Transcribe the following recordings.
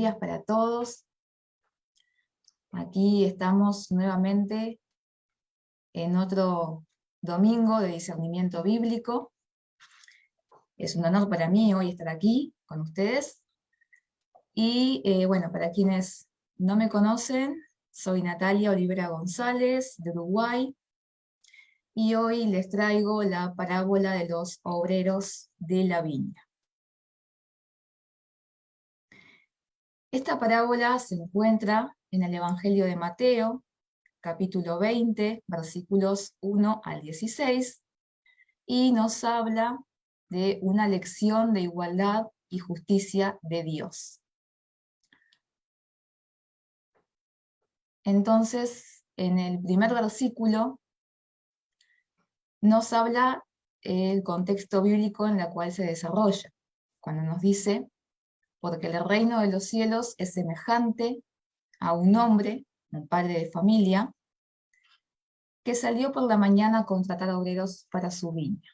días para todos. Aquí estamos nuevamente en otro domingo de discernimiento bíblico. Es un honor para mí hoy estar aquí con ustedes. Y bueno, para quienes no me conocen, soy Natalia Olivera González, de Uruguay, y hoy les traigo la parábola de los obreros de la viña. Esta parábola se encuentra en el Evangelio de Mateo, capítulo 20, versículos 1 al 16, y nos habla de una lección de igualdad y justicia de Dios. Entonces, en el primer versículo nos habla el contexto bíblico en el cual se desarrolla, cuando nos dice, porque el reino de los cielos es semejante a un hombre, un padre de familia, que salió por la mañana a contratar obreros para su viña.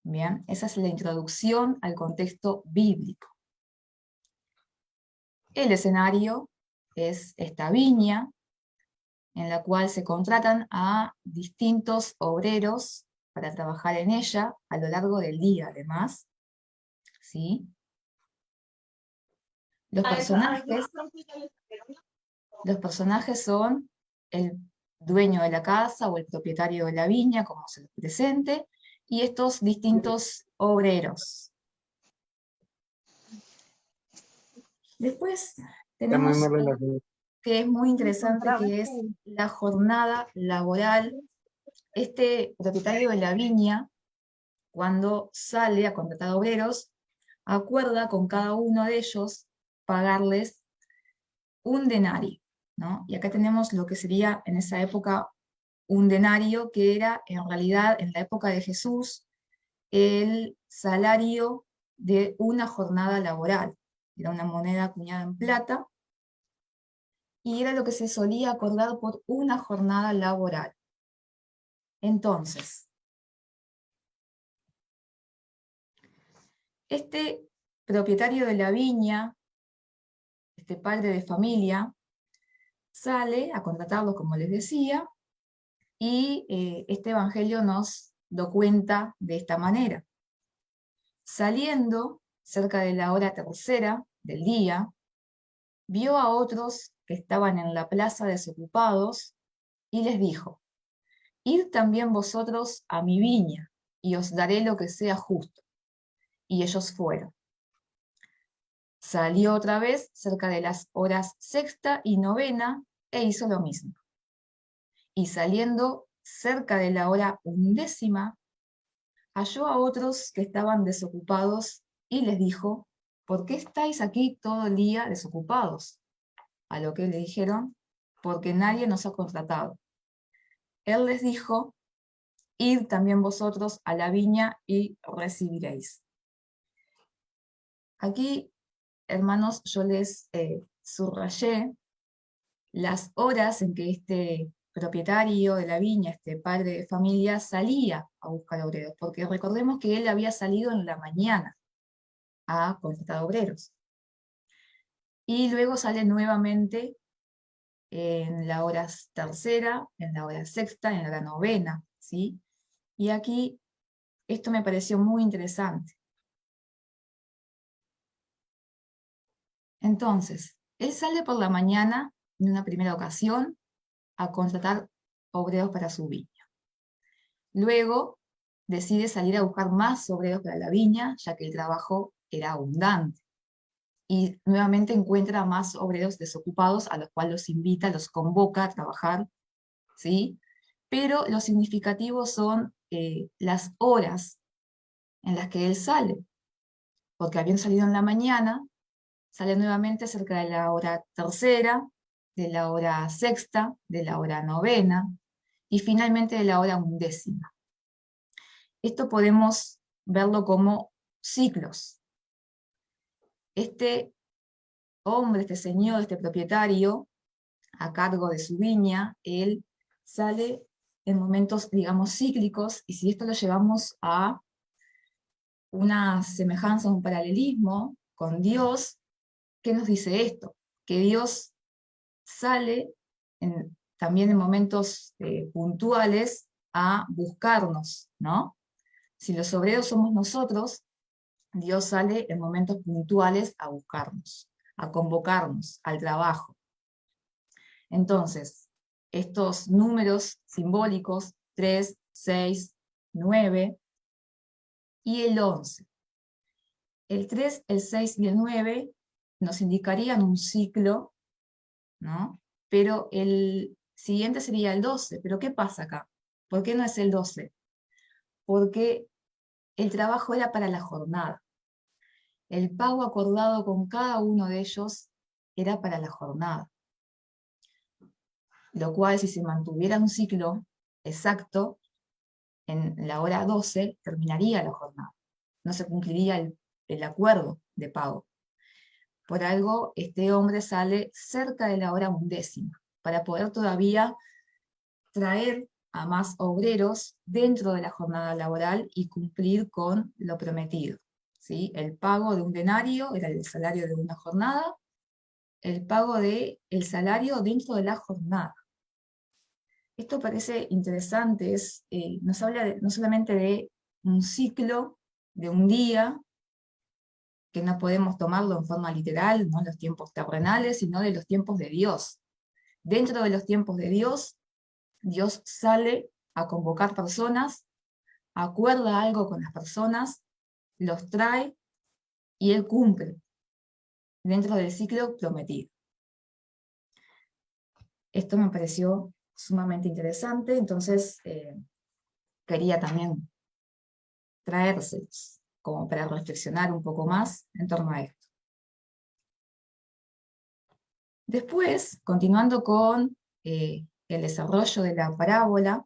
Bien, esa es la introducción al contexto bíblico. El escenario es esta viña, en la cual se contratan a distintos obreros para trabajar en ella a lo largo del día, además. ¿Sí? Los personajes son el dueño de la casa o el propietario de la viña, como se les presente, y estos distintos obreros. Después tenemos que es muy interesante, que es la jornada laboral. Este propietario de la viña, cuando sale a contratar obreros, acuerda con cada uno de ellos pagarles un denario, ¿no? Y acá tenemos lo que sería en esa época un denario, que era en realidad en la época de Jesús el salario de una jornada laboral. Era una moneda acuñada en plata y era lo que se solía acordar por una jornada laboral. Entonces, este propietario de la viña, este padre de familia, sale a contratarlos, como les decía, y este evangelio nos lo cuenta de esta manera. Saliendo cerca de la hora tercera del día, vio a otros que estaban en la plaza desocupados y les dijo, id también vosotros a mi viña y os daré lo que sea justo. Y ellos fueron. Salió otra vez cerca de las horas sexta y novena e hizo lo mismo. Y saliendo cerca de la hora undécima, halló a otros que estaban desocupados y les dijo, ¿por qué estáis aquí todo el día desocupados? A lo que le dijeron, porque nadie nos ha contratado. Él les dijo, id también vosotros a la viña y recibiréis. Aquí, hermanos, yo les subrayé las horas en que este propietario de la viña, este padre de familia, salía a buscar obreros, porque recordemos que él había salido en la mañana a contratar obreros. Y luego sale nuevamente en la hora tercera, en la hora sexta, en la hora novena, ¿sí? Y aquí esto me pareció muy interesante. Entonces, él sale por la mañana, en una primera ocasión, a contratar obreros para su viña. Luego decide salir a buscar más obreros para la viña, ya que el trabajo era abundante. Y nuevamente encuentra más obreros desocupados, a los cuales los invita, los convoca a trabajar, ¿sí? Pero lo significativo son las horas en las que él sale, porque habiendo salido en la mañana, sale nuevamente cerca de la hora tercera, de la hora sexta, de la hora novena, y finalmente de la hora undécima. Esto podemos verlo como ciclos. Este hombre, este señor, este propietario, a cargo de su viña, él sale en momentos, digamos, cíclicos, y si esto lo llevamos a una semejanza, un paralelismo con Dios, ¿Qué nos dice esto? Que Dios sale también en momentos puntuales a buscarnos, ¿no? Si los obreros somos nosotros, Dios sale en momentos puntuales a buscarnos, a convocarnos al trabajo. Entonces, estos números simbólicos, 3, 6, 9 y el 11. El 3, el 6 y el 9 nos indicarían un ciclo, ¿no? Pero el siguiente sería el 12. ¿Pero qué pasa acá? ¿Por qué no es el 12? Porque el trabajo era para la jornada. El pago acordado con cada uno de ellos era para la jornada. Lo cual, si se mantuviera un ciclo exacto, en la hora 12 terminaría la jornada. No se cumpliría el acuerdo de pago. Por algo, este hombre sale cerca de la hora 11, para poder todavía traer a más obreros dentro de la jornada laboral y cumplir con lo prometido. ¿Sí? El pago de un denario era el salario de una jornada, el pago del salario dentro de la jornada. Esto parece interesante, nos habla no solamente de un ciclo, de un día, que no podemos tomarlo en forma literal, no en los tiempos terrenales, sino de los tiempos de Dios. Dentro de los tiempos de Dios, Dios sale a convocar personas, acuerda algo con las personas, los trae y Él cumple dentro del ciclo prometido. Esto me pareció sumamente interesante, entonces quería también traérselos como para reflexionar un poco más en torno a esto. Después, continuando con el desarrollo de la parábola,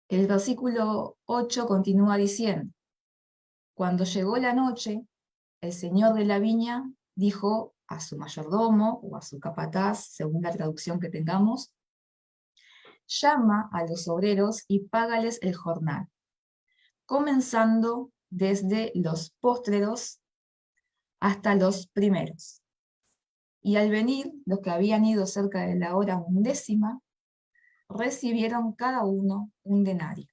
el versículo 8 continúa diciendo: cuando llegó la noche, el señor de la viña dijo a su mayordomo o a su capataz, según la traducción que tengamos: llama a los obreros y págales el jornal, comenzando desde los postreros hasta los primeros. Y al venir, los que habían ido cerca de la hora 11, recibieron cada uno un denario.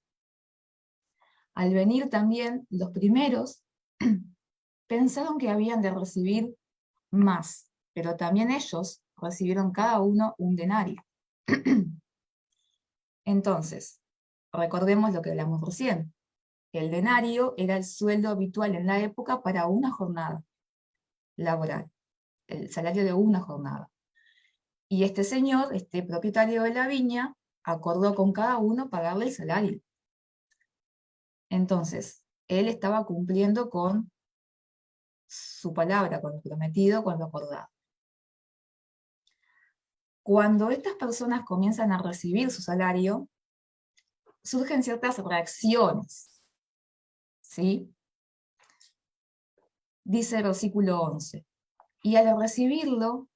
Al venir también los primeros, pensaron que habían de recibir más, pero también ellos recibieron cada uno un denario. Entonces, recordemos lo que hablamos recién. El denario era el sueldo habitual en la época para una jornada laboral, el salario de una jornada. Y este señor, este propietario de la viña, acordó con cada uno pagarle el salario. Entonces, él estaba cumpliendo con su palabra, con lo prometido, con lo acordado. Cuando estas personas comienzan a recibir su salario, surgen ciertas reacciones, ¿sí? Dice el versículo 11, y al recibirlo,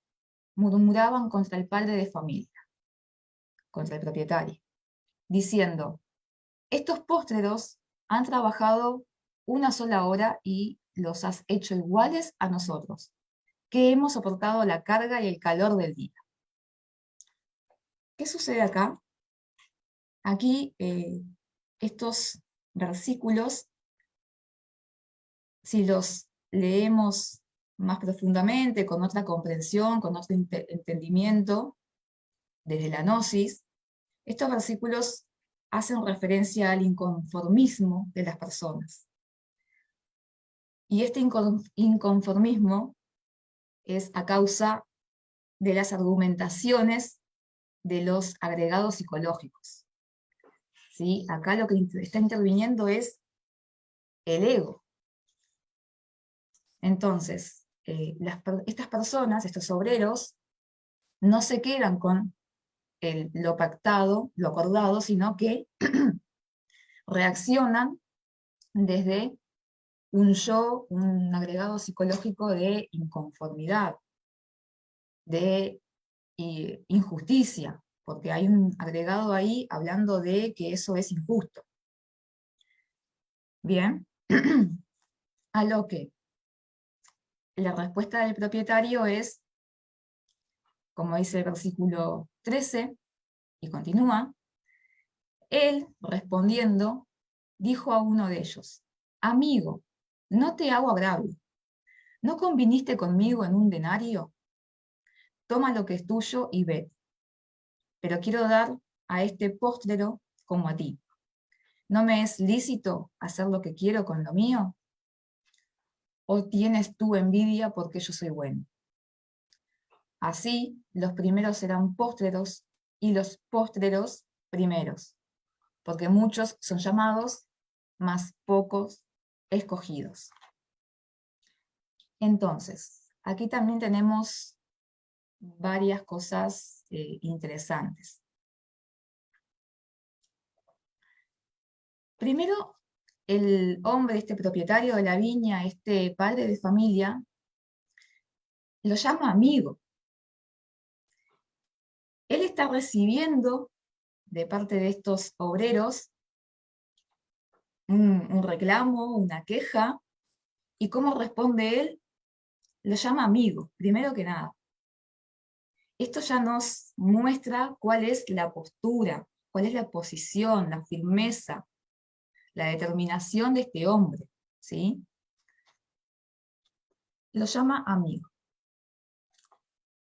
murmuraban contra el padre de familia, contra el propietario, diciendo: estos postreros han trabajado una sola hora y los has hecho iguales a nosotros, que hemos soportado la carga y el calor del día. ¿Qué sucede acá? Aquí estos versículos, si los leemos más profundamente, con otra comprensión, con otro entendimiento, desde la gnosis, estos versículos hacen referencia al inconformismo de las personas. Y este inconformismo es a causa de las argumentaciones de los agregados psicológicos. ¿Sí? Acá lo que está interviniendo es el ego. Entonces, estas personas, estos obreros, no se quedan con lo pactado, lo acordado, sino que reaccionan desde un agregado psicológico de inconformidad, de injusticia, porque hay un agregado ahí hablando de que eso es injusto. Bien, a lo que La respuesta del propietario es, como dice el versículo 13, y continúa, él, respondiendo, dijo a uno de ellos, amigo, no te hago agravio, ¿no conviniste conmigo en un denario? Toma lo que es tuyo y ve, pero quiero dar a este postrero como a ti. ¿No me es lícito hacer lo que quiero con lo mío? ¿O tienes tú envidia porque yo soy bueno? Así, los primeros serán postreros y los postreros primeros, porque muchos son llamados, mas pocos escogidos. Entonces, aquí también tenemos varias cosas interesantes. Primero, el hombre, este propietario de la viña, este padre de familia, lo llama amigo. Él está recibiendo de parte de estos obreros un reclamo, una queja, y cómo responde él, lo llama amigo, primero que nada. Esto ya nos muestra cuál es la postura, cuál es la posición, la firmeza, la determinación de este hombre, ¿sí? Lo llama amigo.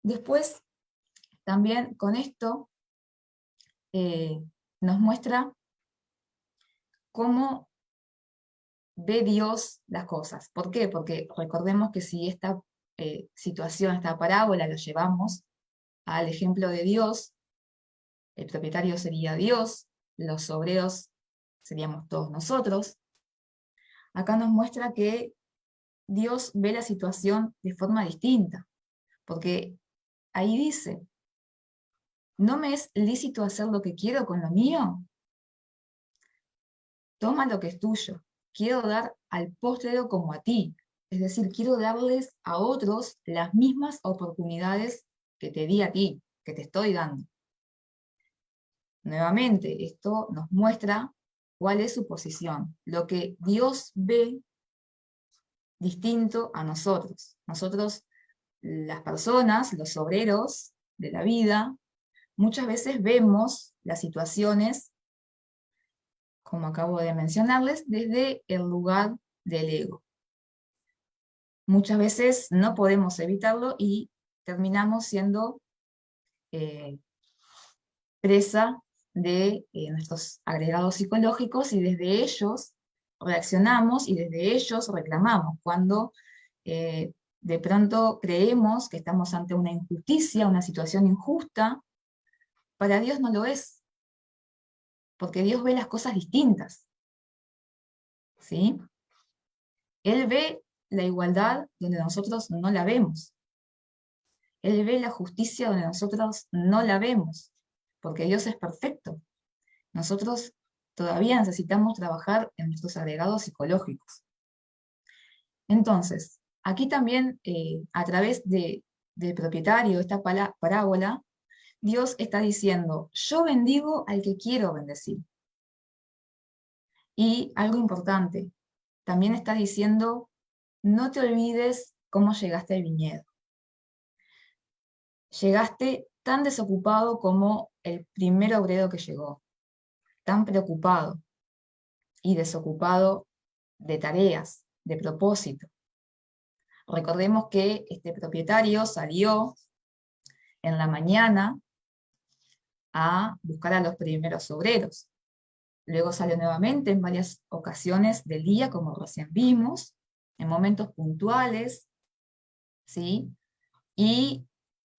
Después, también con esto, nos muestra cómo ve Dios las cosas. ¿Por qué? Porque recordemos que si esta situación, esta parábola la llevamos al ejemplo de Dios, el propietario sería Dios, los obreros seríamos todos nosotros. Acá nos muestra que Dios ve la situación de forma distinta, porque ahí dice, ¿no me es lícito hacer lo que quiero con lo mío? Toma lo que es tuyo. Quiero dar al postrero como a ti. Es decir, quiero darles a otros las mismas oportunidades que te di a ti, que te estoy dando. Nuevamente, esto nos muestra cuál es su posición, lo que Dios ve distinto a nosotros. Nosotros, las personas, los obreros de la vida, muchas veces vemos las situaciones, como acabo de mencionarles, desde el lugar del ego. Muchas veces no podemos evitarlo y terminamos siendo eh, presa de nuestros agregados psicológicos y desde ellos reaccionamos y desde ellos reclamamos. Cuando de pronto creemos que estamos ante una injusticia, una situación injusta, para Dios no lo es, porque Dios ve las cosas distintas, ¿sí? Él ve la igualdad donde nosotros no la vemos. Él ve la justicia donde nosotros no la vemos, porque Dios es perfecto. Nosotros todavía necesitamos trabajar en nuestros agregados psicológicos. Entonces, aquí también, a través del propietario de esta parábola, Dios está diciendo, yo bendigo al que quiero bendecir. Y algo importante, también está diciendo, no te olvides cómo llegaste al viñedo. Llegaste tan desocupado como el primer obrero que llegó, tan preocupado y desocupado de tareas, de propósito. Recordemos que este propietario salió en la mañana a buscar a los primeros obreros. Luego salió nuevamente en varias ocasiones del día, como recién vimos, en momentos puntuales, ¿sí? Y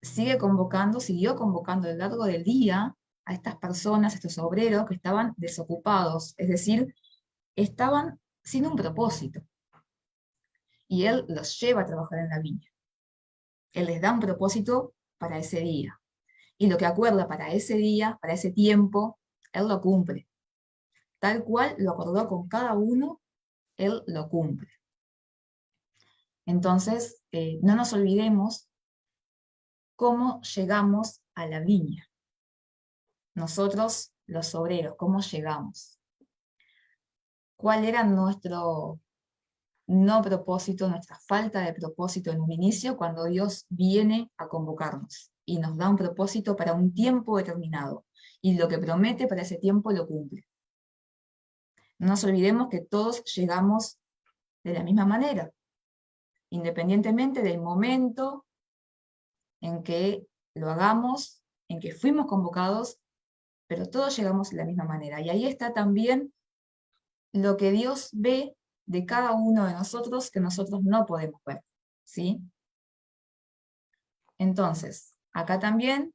siguió convocando a lo largo del día a estas personas, a estos obreros que estaban desocupados, es decir, estaban sin un propósito. Y él los lleva a trabajar en la viña. Él les da un propósito para ese día. Y lo que acuerda para ese día, para ese tiempo, él lo cumple. Tal cual lo acordó con cada uno, él lo cumple. Entonces, no nos olvidemos cómo llegamos a la viña. Nosotros, los obreros, ¿cómo llegamos? ¿Cuál era nuestro no propósito, nuestra falta de propósito en un inicio, cuando Dios viene a convocarnos y nos da un propósito para un tiempo determinado. Y lo que promete para ese tiempo lo cumple. No nos olvidemos que todos llegamos de la misma manera, independientemente del momento en que lo hagamos, en que fuimos convocados, pero todos llegamos de la misma manera. Y ahí está también lo que Dios ve de cada uno de nosotros que nosotros no podemos ver, ¿sí? Entonces, acá también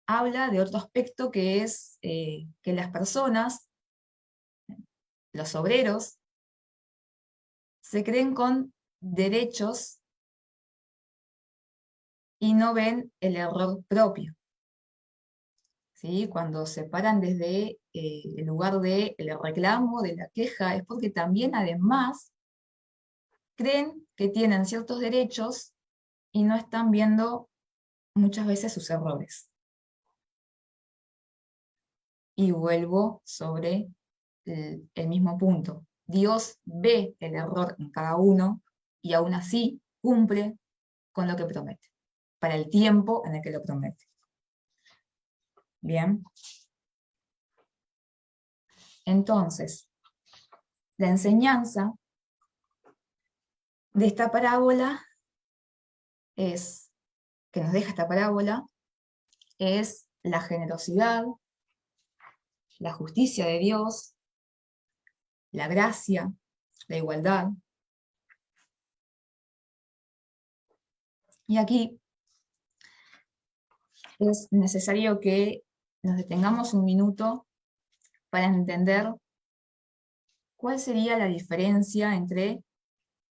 habla de otro aspecto que es que las personas, los obreros, se creen con derechos y no ven el error propio, ¿sí? Cuando se paran desde el lugar del reclamo, de la queja, es porque también además creen que tienen ciertos derechos y no están viendo muchas veces sus errores. Y vuelvo sobre el mismo punto. Dios ve el error en cada uno y aún así cumple con lo que promete, para el tiempo en el que lo promete. Bien. Entonces, la enseñanza de esta parábola es, que nos deja esta parábola, es la generosidad, la justicia de Dios, la gracia, la igualdad. Y aquí es necesario que nos detengamos un minuto para entender cuál sería la diferencia entre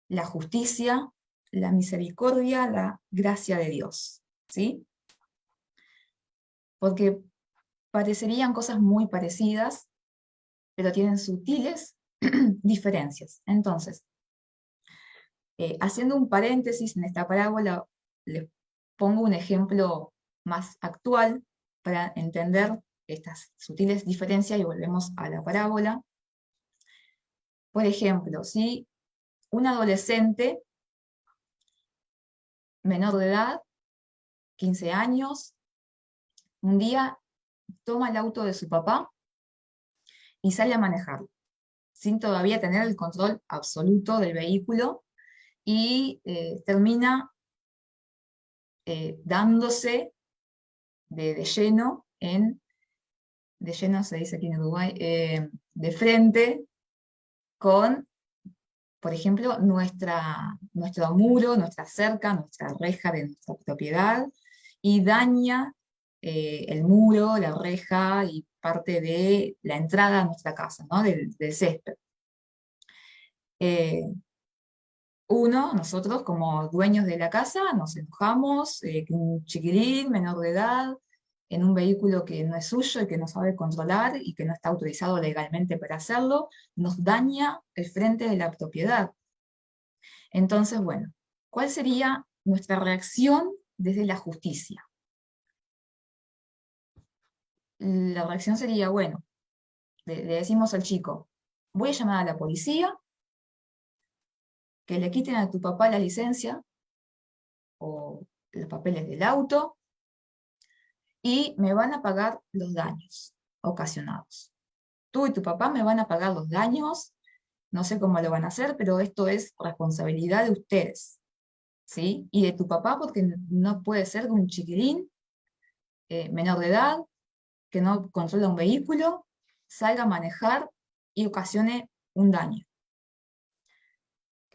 la justicia, la misericordia, la gracia de Dios, ¿sí? Porque parecerían cosas muy parecidas, pero tienen sutiles diferencias. Entonces, haciendo un paréntesis en esta parábola, les pongo un ejemplo más actual para entender estas sutiles diferencias y volvemos a la parábola. Por ejemplo, si un adolescente menor de edad, 15 años, un día toma el auto de su papá y sale a manejarlo, sin todavía tener el control absoluto del vehículo, y termina dándose de lleno se dice aquí en Uruguay, de frente con, por ejemplo, nuestro muro, nuestra cerca, nuestra reja de nuestra propiedad, y daña el muro, la reja y parte de la entrada a nuestra casa, ¿no? Del césped. Nosotros como dueños de la casa, nos enojamos que un chiquilín menor de edad, en un vehículo que no es suyo y que no sabe controlar y que no está autorizado legalmente para hacerlo, nos daña el frente de la propiedad. Entonces, bueno, ¿cuál sería nuestra reacción desde la justicia? La reacción sería, bueno, le decimos al chico, voy a llamar a la policía, que le quiten a tu papá la licencia o los papeles del auto, y me van a pagar los daños ocasionados. Tú y tu papá me van a pagar los daños, no sé cómo lo van a hacer, pero esto es responsabilidad de ustedes, ¿sí? Y de tu papá, porque no puede ser que un chiquilín menor de edad, que no controla un vehículo, salga a manejar y ocasione un daño.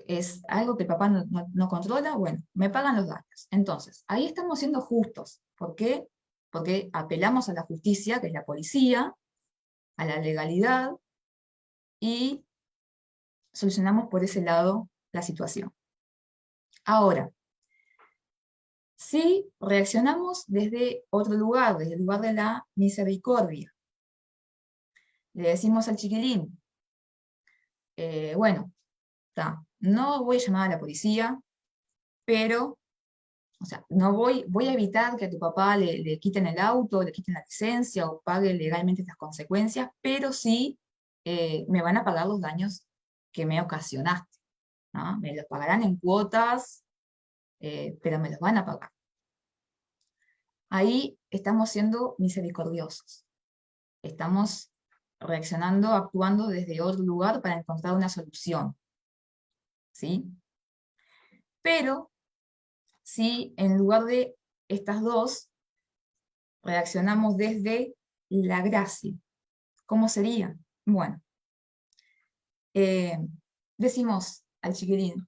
Es algo que el papá no controla, bueno, me pagan los daños. Entonces, ahí estamos siendo justos. ¿Por qué? Porque apelamos a la justicia, que es la policía, a la legalidad, y solucionamos por ese lado la situación. Ahora, si reaccionamos desde otro lugar, desde el lugar de la misericordia, le decimos al chiquilín, bueno, no voy a llamar a la policía, pero, o sea, voy a evitar que a tu papá le quiten el auto, le quiten la licencia o pague legalmente las consecuencias, pero sí me van a pagar los daños que me ocasionaste. ¿no? Me los pagarán en cuotas, pero me los van a pagar. Ahí estamos siendo misericordiosos. Estamos reaccionando, actuando desde otro lugar para encontrar una solución, ¿sí? Pero si en lugar de estas dos reaccionamos desde la gracia, ¿cómo sería? Bueno, eh, decimos al chiquilín,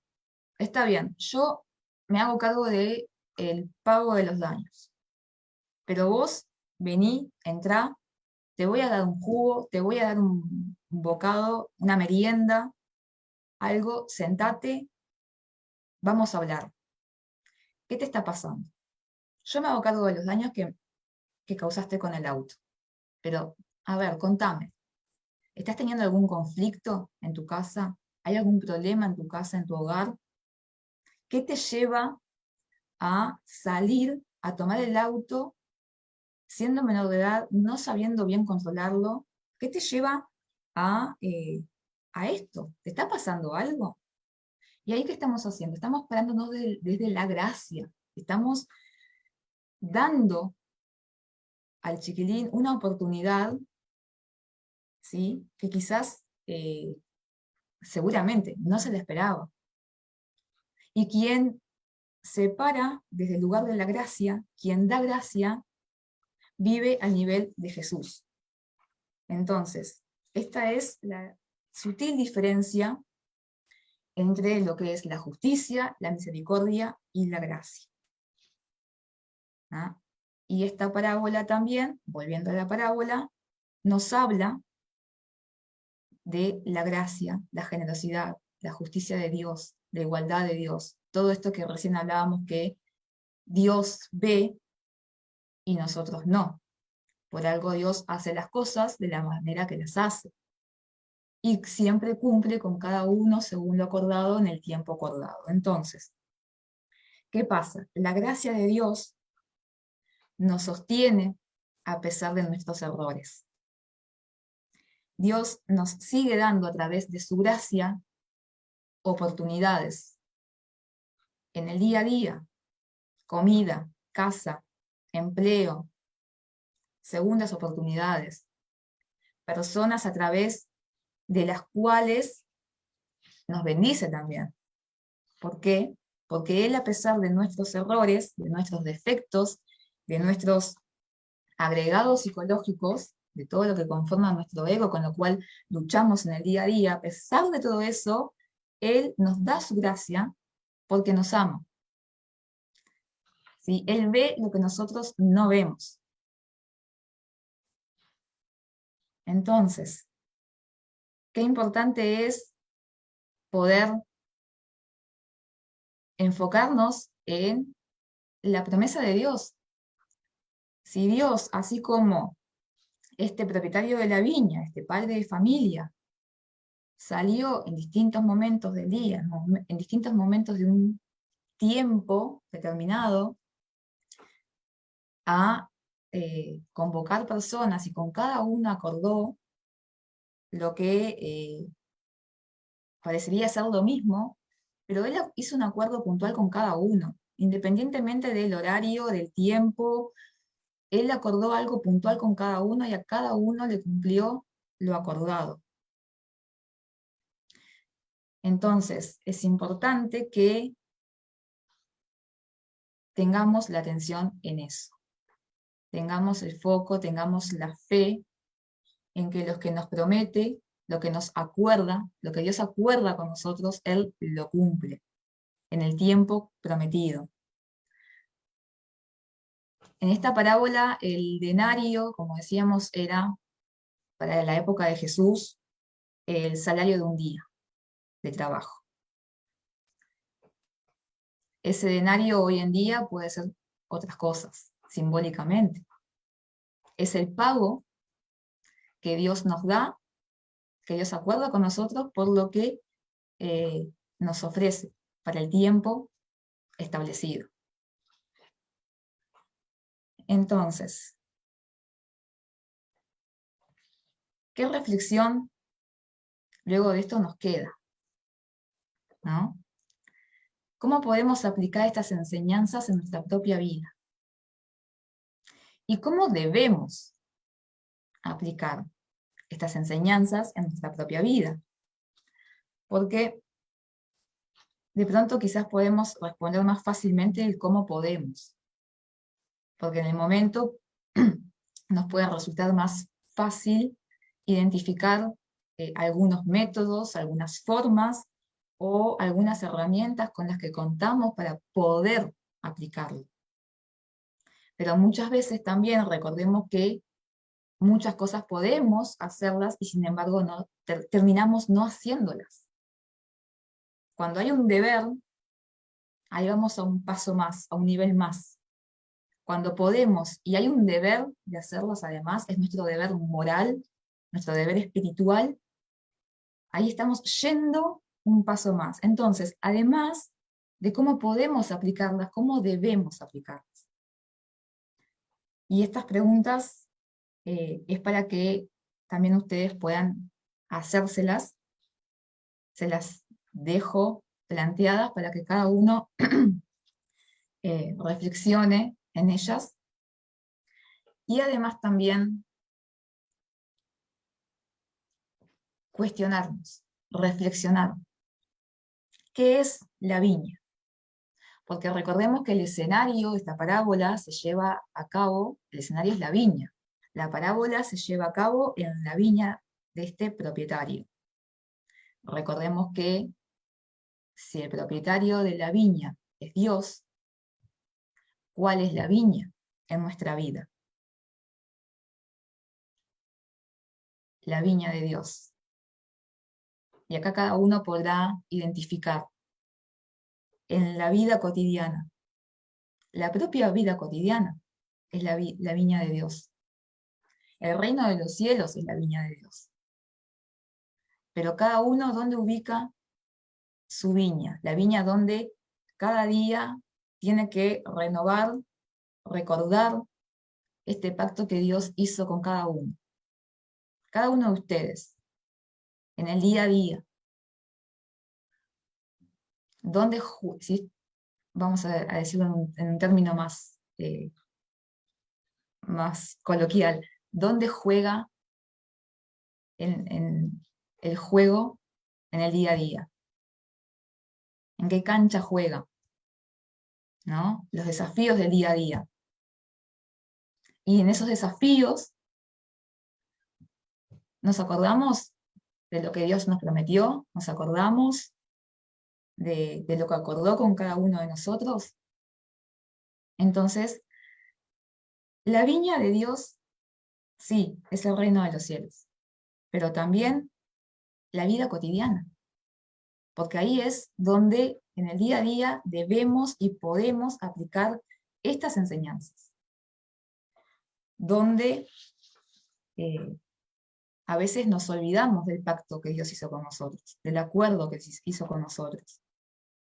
está bien, yo me hago cargo de el pago de los daños, pero vos vení, entrá, te voy a dar un jugo, te voy a dar un bocado, una merienda, algo, sentate, vamos a hablar. ¿Qué te está pasando? Yo me hago cargo de los daños que causaste con el auto, pero, a ver, contame, ¿estás teniendo algún conflicto en tu casa? ¿Hay algún problema en tu casa, en tu hogar? ¿Qué te lleva a salir, a tomar el auto, siendo menor de edad, no sabiendo bien controlarlo? ¿Qué te lleva a esto? ¿Te está pasando algo? ¿Y ahí qué estamos haciendo? Estamos parándonos desde la gracia. Estamos dando al chiquilín una oportunidad, ¿sí? Que quizás, seguramente, no se le esperaba. Y quien se para desde el lugar de la gracia, quien da gracia, vive al nivel de Jesús. Entonces, esta es la sutil diferencia entre lo que es la justicia, la misericordia y la gracia. ¿Ah? Y esta parábola también, volviendo a la parábola, nos habla de la gracia, la generosidad, la justicia de Dios, la igualdad de Dios. Todo esto que recién hablábamos que Dios ve y nosotros no. Por algo Dios hace las cosas de la manera que las hace. Y siempre cumple con cada uno según lo acordado en el tiempo acordado. Entonces, ¿qué pasa? La gracia de Dios nos sostiene a pesar de nuestros errores. Dios nos sigue dando a través de su gracia oportunidades en el día a día, comida, casa, empleo, segundas oportunidades, personas a través de las cuales nos bendice también. ¿Por qué? Porque Él, a pesar de nuestros errores, de nuestros defectos, de nuestros agregados psicológicos, de todo lo que conforma nuestro ego, con lo cual luchamos en el día a día, a pesar de todo eso, Él nos da su gracia porque nos ama. ¿Sí? Él ve lo que nosotros no vemos. Entonces, qué importante es poder enfocarnos en la promesa de Dios. Si Dios, así como este propietario de la viña, este padre de familia, salió en distintos momentos del día, en distintos momentos de un tiempo determinado, a convocar personas y con cada uno acordó lo que parecería ser lo mismo, pero él hizo un acuerdo puntual con cada uno, independientemente del horario, del tiempo, él acordó algo puntual con cada uno y a cada uno le cumplió lo acordado. Entonces, es importante que tengamos la atención en eso, tengamos el foco, tengamos la fe en que lo que nos promete, lo que nos acuerda, lo que Dios acuerda con nosotros, Él lo cumple en el tiempo prometido. En esta parábola, el denario, como decíamos, era para la época de Jesús el salario de un día de trabajo. Ese denario hoy en día puede ser otras cosas, simbólicamente. Es el pago que Dios nos da, que Dios acuerda con nosotros por lo que nos ofrece para el tiempo establecido. Entonces, ¿qué reflexión luego de esto nos queda? ¿no? ¿Cómo podemos aplicar estas enseñanzas en nuestra propia vida? ¿Y cómo debemos aplicar estas enseñanzas en nuestra propia vida? Porque de pronto quizás podemos responder más fácilmente el cómo podemos, porque en el momento nos puede resultar más fácil identificar algunos métodos, algunas formas o algunas herramientas con las que contamos para poder aplicarlo. Pero muchas veces también recordemos que muchas cosas podemos hacerlas y sin embargo no, terminamos no haciéndolas. Cuando hay un deber, ahí vamos a un paso más, a un nivel más. Cuando podemos y hay un deber de hacerlos además, es nuestro deber moral, nuestro deber espiritual, ahí estamos yendo un paso más. Entonces, además de cómo podemos aplicarlas, cómo debemos aplicarlas. Y estas preguntas es para que también ustedes puedan hacérselas, se las dejo planteadas para que cada uno reflexione en ellas y además también cuestionarnos, reflexionar. ¿Qué es la viña? Porque recordemos que el escenario de esta parábola se lleva a cabo, el escenario es la viña. La parábola se lleva a cabo en la viña de este propietario. Recordemos que si el propietario de la viña es Dios, ¿cuál es la viña en nuestra vida? La viña de Dios. Y acá cada uno podrá identificar en la vida cotidiana. La propia vida cotidiana es la viña de Dios. El reino de los cielos es la viña de Dios. Pero cada uno donde ubica su viña, la viña donde cada día tiene que renovar, recordar este pacto que Dios hizo con cada uno. Cada uno de ustedes, en el día a día, donde, si vamos a decirlo en un término más coloquial, ¿dónde juega en el juego en el día a día? ¿En qué cancha juega? ¿No? Los desafíos del día a día. Y en esos desafíos nos acordamos de lo que Dios nos prometió, nos acordamos de lo que acordó con cada uno de nosotros. Entonces, la viña de Dios, sí, es el reino de los cielos, pero también la vida cotidiana, porque ahí es donde en el día a día debemos y podemos aplicar estas enseñanzas, donde a veces nos olvidamos del pacto que Dios hizo con nosotros, del acuerdo que hizo con nosotros.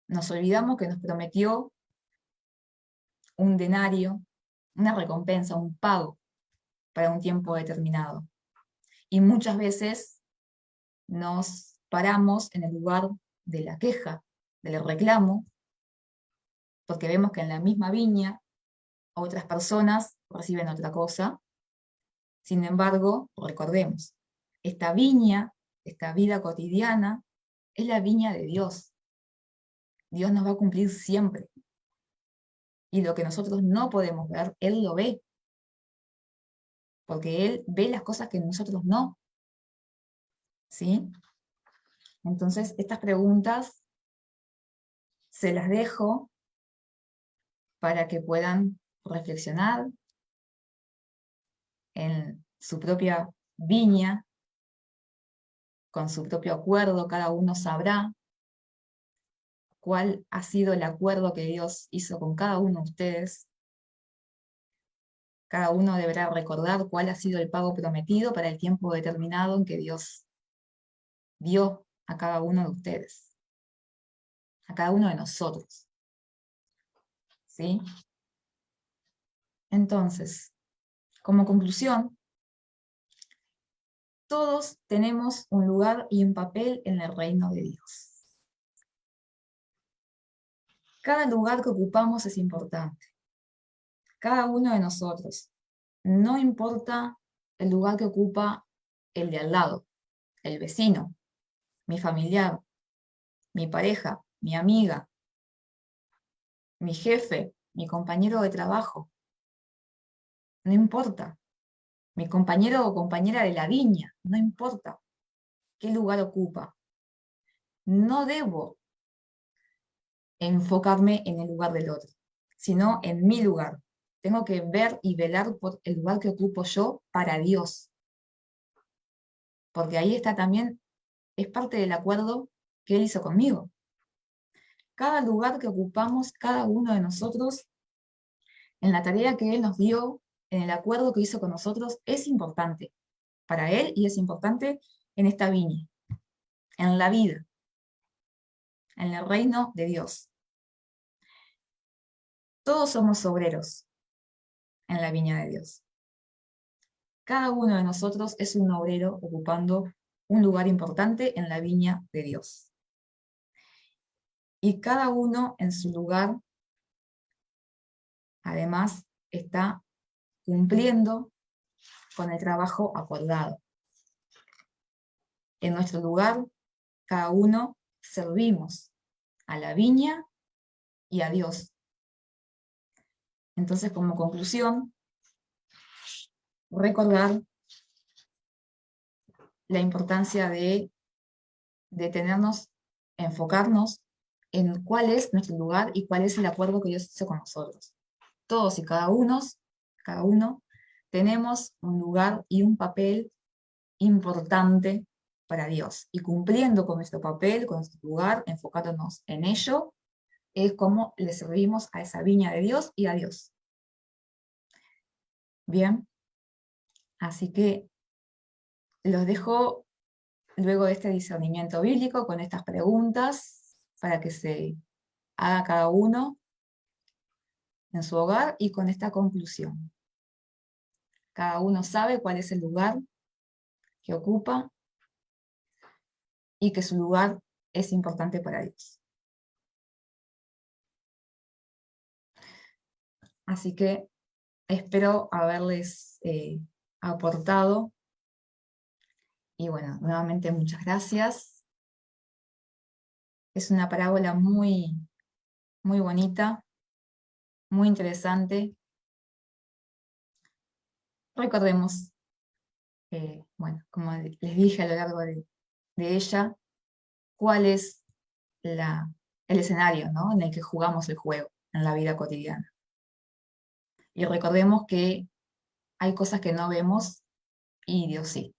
Nos olvidamos que nos prometió un denario, una recompensa, un pago para un tiempo determinado. Y muchas veces nos paramos en el lugar de la queja, del reclamo, porque vemos que en la misma viña otras personas reciben otra cosa. Sin embargo, recordemos, esta viña, esta vida cotidiana, es la viña de Dios. Dios nos va a cumplir siempre. Y lo que nosotros no podemos ver, Él lo ve. Porque Él ve las cosas que nosotros no. ¿Sí? Entonces, estas preguntas se las dejo para que puedan reflexionar en su propia viña, con su propio acuerdo, cada uno sabrá cuál ha sido el acuerdo que Dios hizo con cada uno de ustedes. Cada uno deberá recordar cuál ha sido el pago prometido para el tiempo determinado en que Dios dio a cada uno de ustedes, a cada uno de nosotros. ¿Sí? Entonces, como conclusión, todos tenemos un lugar y un papel en el reino de Dios. Cada lugar que ocupamos es importante. Cada uno de nosotros. No importa el lugar que ocupa el de al lado, el vecino, mi familiar, mi pareja, mi amiga, mi jefe, mi compañero de trabajo. No importa. Mi compañero o compañera de la viña. No importa qué lugar ocupa. No debo enfocarme en el lugar del otro, sino en mi lugar. Tengo que ver y velar por el lugar que ocupo yo para Dios, porque ahí está también, es parte del acuerdo que Él hizo conmigo. Cada lugar que ocupamos, cada uno de nosotros, en la tarea que Él nos dio, en el acuerdo que hizo con nosotros, es importante para Él y es importante en esta viña, en la vida, en el reino de Dios. Todos somos obreros en la viña de Dios. Cada uno de nosotros es un obrero ocupando un lugar importante en la viña de Dios. Y cada uno en su lugar, además, está cumpliendo con el trabajo acordado. En nuestro lugar, cada uno servimos a la viña y a Dios. Entonces, como conclusión, recordar la importancia de detenernos, enfocarnos en cuál es nuestro lugar y cuál es el acuerdo que Dios hizo con nosotros. Todos y cada uno, tenemos un lugar y un papel importante para Dios. Y cumpliendo con nuestro papel, con nuestro lugar, enfocándonos en ello, es como le servimos a esa viña de Dios y a Dios. Bien, así que los dejo luego de este discernimiento bíblico con estas preguntas para que se haga cada uno en su hogar y con esta conclusión. Cada uno sabe cuál es el lugar que ocupa y que su lugar es importante para Dios. Así que espero haberles aportado y bueno, nuevamente muchas gracias. Es una parábola muy, muy bonita, muy interesante. Recordemos, bueno, como les dije a lo largo de ella, cuál es el escenario, ¿no?, en el que jugamos el juego en la vida cotidiana. Y recordemos que hay cosas que no vemos y Dios sí.